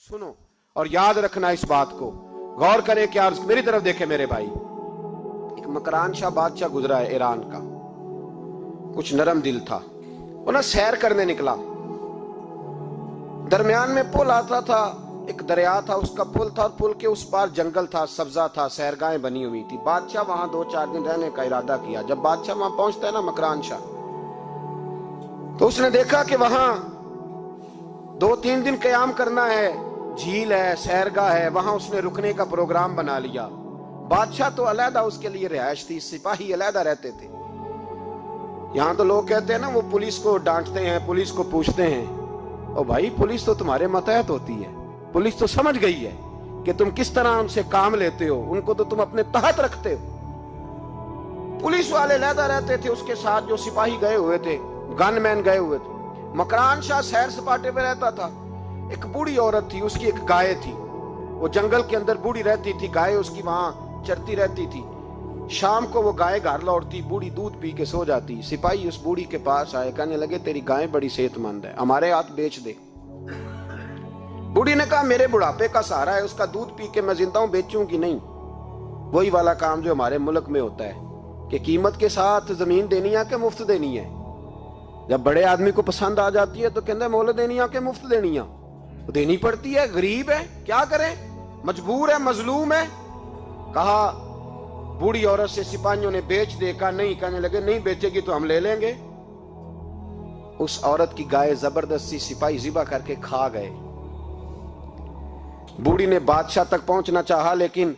सुनो और याद रखना इस बात को, गौर करे क्या, मेरी तरफ देखे मेरे भाई। एक मकरान शाह बादशाह गुजरा है ईरान का, कुछ नरम दिल था। वो ना सैर करने निकला, दरमियान में पुल आता था, एक दरिया था, उसका पुल था, और पुल के उस पार जंगल था, सब्जा था, सैरगाहें बनी हुई थी। बादशाह वहां 2-4 दिन रहने का इरादा किया। जब बादशाह वहां पहुंचता है ना मकरान शाह, तो उसने देखा कि वहां 2-3 दिन क़याम करना है, झील है, सैरगाह है, वहां उसने रुकने का प्रोग्राम बना लिया। बादशाह तो अलहदा उसके लिए रिहाइश थी, सिपाही अलहदा रहते थे। यहां तो लोग कहते हैं ना, वो पुलिस को डांटते हैं, पुलिस को पूछते हैं, ओ भाई पुलिस तो तुम्हारे मतहत होती है, पुलिस तो समझ गई है कि तुम किस तरह उनसे काम लेते हो, उनको तो तुम अपने तहत रखते हो। पुलिस वाले अलहदा रहते थे, उसके साथ जो सिपाही गए हुए थे, गनमैन गए हुए थे। मकरान शाह सैर सपाटे पे रहता था। एक बूढ़ी औरत थी, उसकी एक गाय थी, वो जंगल के अंदर बूढ़ी रहती थी, गाय उसकी वहां चरती रहती थी। शाम को वो गाय घर लौटती, बूढ़ी दूध पी के सो जाती। सिपाही उस बूढ़ी के पास आए, कहने लगे तेरी गाय बड़ी सेहतमंद है, हमारे हाथ बेच दे। बूढ़ी ने कहा मेरे बुढ़ापे का सहारा है, उसका दूध पी के मैं जिंदा हूं, बेचूंगी नहीं। वही वाला काम जो हमारे मुल्क में होता है कि कीमत के साथ जमीन देनी है कि मुफ्त देनी है। जब बड़े आदमी को पसंद आ जाती है तो कहते हैं मोल देनी है कि मुफ्त देनी है, तो देनी पड़ती है, गरीब है, क्या करें, मजबूर है, मजलूम है। कहा बूढ़ी औरत से सिपाहियों ने बेच दे, कहा नहीं, कहने लगे नहीं बेचेगी तो हम ले लेंगे। उस औरत की गाय जबरदस्ती सिपाही ज़िबा करके खा गए। बूढ़ी ने बादशाह तक पहुंचना चाहा, लेकिन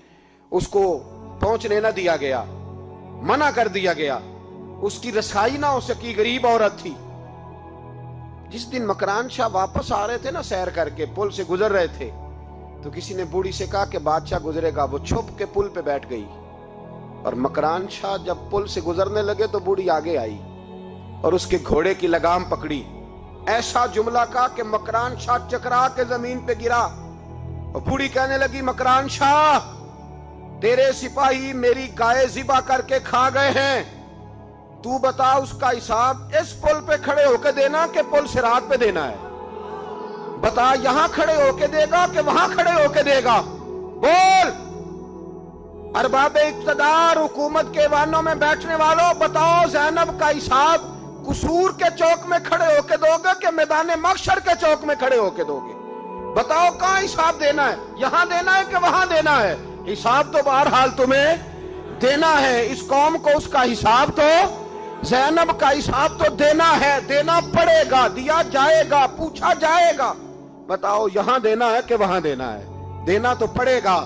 उसको पहुंचने न दिया गया, मना कर दिया गया, उसकी रसाई ना हो सकी, गरीब औरत थी। जिस दिन मकरान शाह वापस आ रहे थे ना, सैर करके पुल से गुजर रहे थे, तो किसी ने बूढ़ी से कहा कि बादशाह गुजरेगा। वो छुप के पुल पे बैठ गई, और मकरान शाह जब पुल से गुजरने लगे तो बूढ़ी आगे आई और उसके घोड़े की लगाम पकड़ी। ऐसा जुमला कहा कि मकरान शाह चकरा के जमीन पे गिरा, और बूढ़ी कहने लगी मकरान शाह तेरे सिपाही मेरी गाय ज़िबा करके खा गए हैं, तू बता उसका हिसाब इस पुल पे खड़े होके देना कि पुल सिरात पे देना है। बता यहां खड़े होके देगा कि वहां खड़े होके देगा, बोल। अरबाब इक्तदार, हुकूमत के वानों में बैठने वालों, बताओ ज़ैनब का हिसाब कसूर के चौक में खड़े होके दोगे कि मैदान महशर के चौक में खड़े होके दोगे? बताओ कहां हिसाब देना है, यहां देना है कि वहां देना है? हिसाब तो बहरहाल तुम्हें देना है। इस कौम को उसका हिसाब तो, ज़ैनब का हिसाब तो देना है, देना पड़ेगा, दिया जाएगा, पूछा जाएगा। बताओ यहां देना है कि वहां देना है? देना तो पड़ेगा।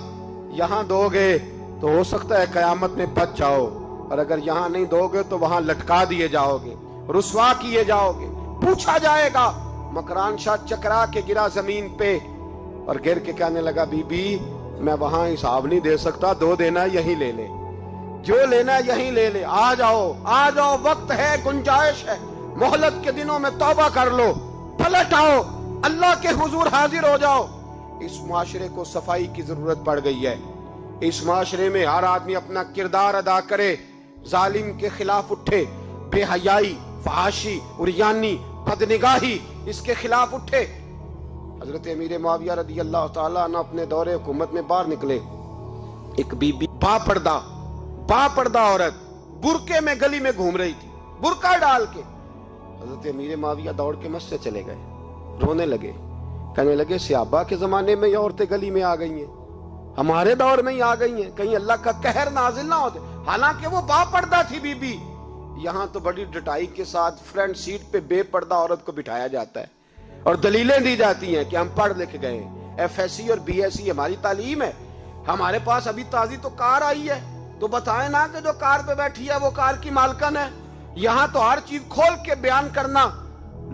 यहां दोगे तो हो सकता है कयामत में बच जाओ, और अगर यहां नहीं दोगे तो वहां लटका दिए जाओगे, रुस्वा किए जाओगे, पूछा जाएगा। मकरान शाह चकरा के गिरा जमीन पे, और गिर के कहने लगा बीबी मैं वहां हिसाब नहीं दे सकता, दो देना यही ले ले, जो लेना यही ले ले, आ जाओ, आ जाओ, वक्त है, गुंजाइश है, मोहलत के दिनों में तौबा कर लो, पलट आओ, अल्लाह के हुजूर हाजिर हो जाओ। इस माशरे को सफाई की जरूरत पड़ गई है। इस माशरे में हर आदमी अपना किरदार अदा करे, जालिम के खिलाफ उठे, बेहयाई, फहाशी, उरियानी, बदनिगाही, इसके खिलाफ उठे। हजरत अमीर मुआविया रदी अल्लाह ताला अन्हु अपने दौरे हुकूमत में बाहर निकले। एक बीबी बापर्दा औरत बुरके में गली में घूम रही थी, बुरका डाल के। हजरत अमीर मुआविया दौड़ के मस्जिद चले गए, रोने लगे, कहने लगे सहाबा के जमाने में ये औरतें गली में आ गई हैं, हमारे दौर में ही आ गई हैं, कहीं अल्लाह का कहर नाजिल ना होते। हालांकि वो बापर्दा थी बीबी। यहाँ तो बड़ी डटाई के साथ फ्रंट सीट पे बेपर्दा औरत को बिठाया जाता है और दलीलें दी जाती हैं कि हम पढ़ लिख गए, FSC और BSc हमारी तालीम है, हमारे पास अभी ताजी तो कार आई है, तो बताएं ना कि जो कार पे बैठी है वो कार की मालकन है। यहाँ तो हर चीज खोल के बयान करना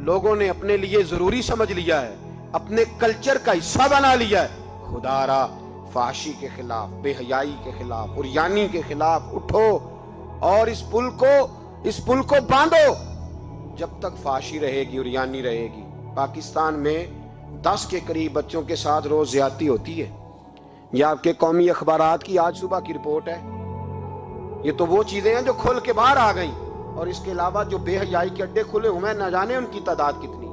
लोगों ने अपने लिए जरूरी समझ लिया है, अपने कल्चर का हिस्सा बना लिया है। खुदारा फाशी के खिलाफ, बेहयाई के खिलाफ, उरियानी के खिलाफ उठो और इस पुल को बांधो। जब तक फाशी रहेगी, उरियानी रहेगी। पाकिस्तान में 10 के करीब बच्चों के साथ रोज ज्यादती होती है। ये आपके कौमी अखबारात की आज सुबह की रिपोर्ट है। ये तो वो चीजें हैं जो खुल के बाहर आ गई, और इसके अलावा जो बेहयाई के अड्डे खुले हुए हैं, न जाने उनकी तादाद कितनी,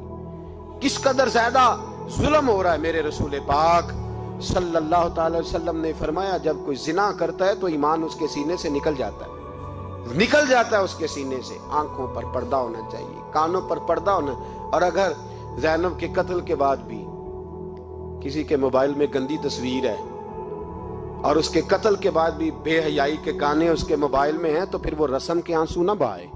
किस कदर ज्यादा ظلم ہو رہا ہے. میرے رسول پاک صلی اللہ تعالی وسلم نے فرمایا جب کوئی زنا کرتا ہے تو ایمان اس کے سینے سے نکل جاتا ہے اس کے سینے سے. آنکھوں پر پردہ ہونا چاہیے, کانوں پر پردہ ہونا. اور اگر زینب کے قتل کے بعد بھی کسی کے موبائل میں گندی تصویر ہے اور اس کے قتل کے بعد بھی بے حیائی کے گانے اس کے موبائل میں ہیں, تو پھر وہ رسم کے آنسو نہ بہائے.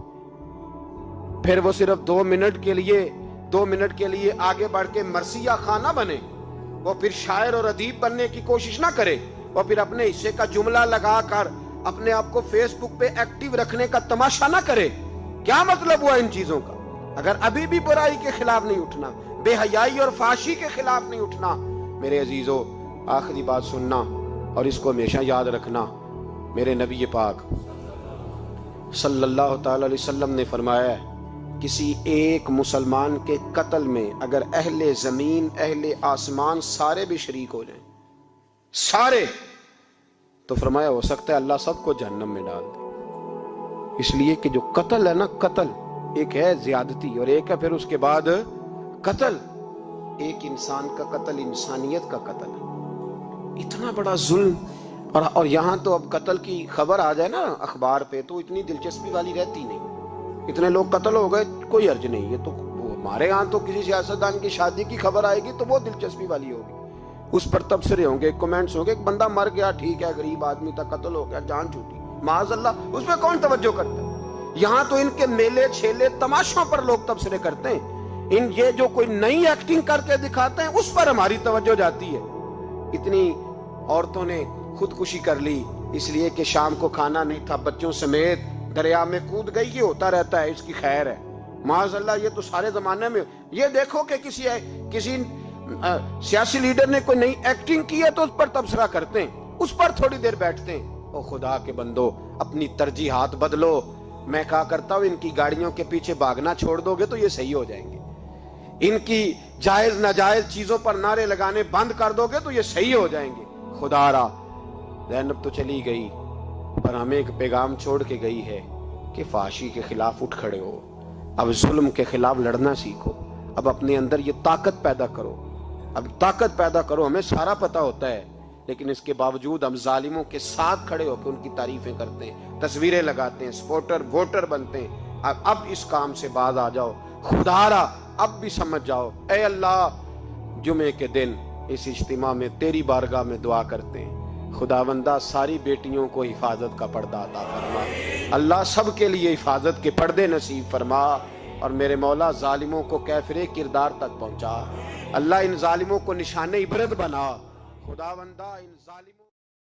پھر وہ صرف 2 منٹ کے لیے آگے بڑھ کے مرثیہ خانہ بنے. وہ پھر شاعر اور ادیب بننے کی کوشش نہ کرے. وہ پھر اپنے حصے کا جملہ لگا کر اپنے آپ کو فیس بک پہ ایکٹیو رکھنے کا تماشا نہ کرے. کیا مطلب ہوا ان چیزوں کا؟ اگر ابھی بھی برائی کے خلاف نہیں اٹھنا, بے حیائی اور فحاشی کے خلاف نہیں اٹھنا, میرے عزیزو آخری بات سننا اور اس کو ہمیشہ یاد رکھنا. میرے نبی پاک صلی اللہ تعالی علیہ وسلم نے فرمایا ہے کسی ایک مسلمان کے قتل میں اگر اہل زمین اہل آسمان سارے بھی شریک ہو جائیں, سارے, تو فرمایا ہو سکتا ہے اللہ سب کو جہنم میں ڈال دے. اس لیے کہ جو قتل ہے نا, قتل ایک ہے زیادتی اور ایک ہے پھر اس کے بعد قتل. ایک انسان کا قتل انسانیت کا قتل ہے. اتنا بڑا ظلم. اور یہاں تو اب قتل کی خبر آ جائے نا اخبار پہ تو اتنی دلچسپی والی رہتی نہیں. اتنے لوگ قتل ہو گئے, کوئی حرج نہیں. یہ تو ہمارے ہاں تو کسی سیاستدان کی شادی کی خبر آئے گی تو وہ دلچسپی والی ہوگی, اس پر تبصرے ہوں گے, کمنٹس ہوں گے. ایک بندہ مر گیا, ٹھیک ہے, غریب آدمی تھا, قتل ہو گیا, جان چھوٹی, معاذ اللہ, اس پہ کون توجہ کرتا ہے؟ یہاں تو ان کے میلے چھیلے تماشوں پر لوگ تبصرے کرتے ہیں. یہ جو کوئی نئی ایکٹنگ کر کے دکھاتے ہیں اس پر ہماری توجہ جاتی ہے. اتنی عورتوں نے خودکشی کر لی اس لیے کہ شام کو کھانا نہیں تھا, بچوں سمیت دریا میں کود گئی. یہ ہوتا رہتا ہے, اس کی خیر ہے. معاذ اللہ, یہ تو سارے زمانے میں. یہ دیکھو کہ کسی سیاسی لیڈر نے کوئی نئی ایکٹنگ کی ہے تو اس پر تبصرہ کرتے ہیں, اس پر تھوڑی دیر بیٹھتے ہیں. او خدا کے بندو, اپنی ترجیحات بدلو. میں کہا کرتا ہوں ان کی گاڑیوں کے پیچھے بھاگنا چھوڑ دو گے تو یہ صحیح ہو جائیں گے. ان کی جائز ناجائز چیزوں پر نعرے لگانے بند کر دو گے تو یہ صحیح ہو جائیں گے. خدا را, زینب تو چلی گئی پر ہمیں ایک پیغام چھوڑ کے گئی ہے کہ فحاشی کے خلاف اٹھ کھڑے ہو. اب ظلم کے خلاف لڑنا سیکھو. اب اپنے اندر یہ طاقت پیدا کرو. ہمیں سارا پتہ ہوتا ہے لیکن اس کے باوجود ہم ظالموں کے ساتھ کھڑے ہو کے ان کی تعریفیں کرتے ہیں, تصویریں لگاتے ہیں, سپورٹر ووٹر بنتے ہیں. اب اس کام سے باز آ جاؤ. خدا را, اب بھی سمجھ جاؤ. اے اللہ, جمعے کے دن اس اجتماع میں تیری بارگاہ میں دعا کرتے ہیں. خداوندہ ساری بیٹیوں کو حفاظت کا پردہ عطا فرما. اللہ سب کے لیے حفاظت کے پردے نصیب فرما. اور میرے مولا ظالموں کو کیفر کردار تک پہنچا. اللہ ان ظالموں کو نشان عبرت بنا. خداوندہ ان ظالموں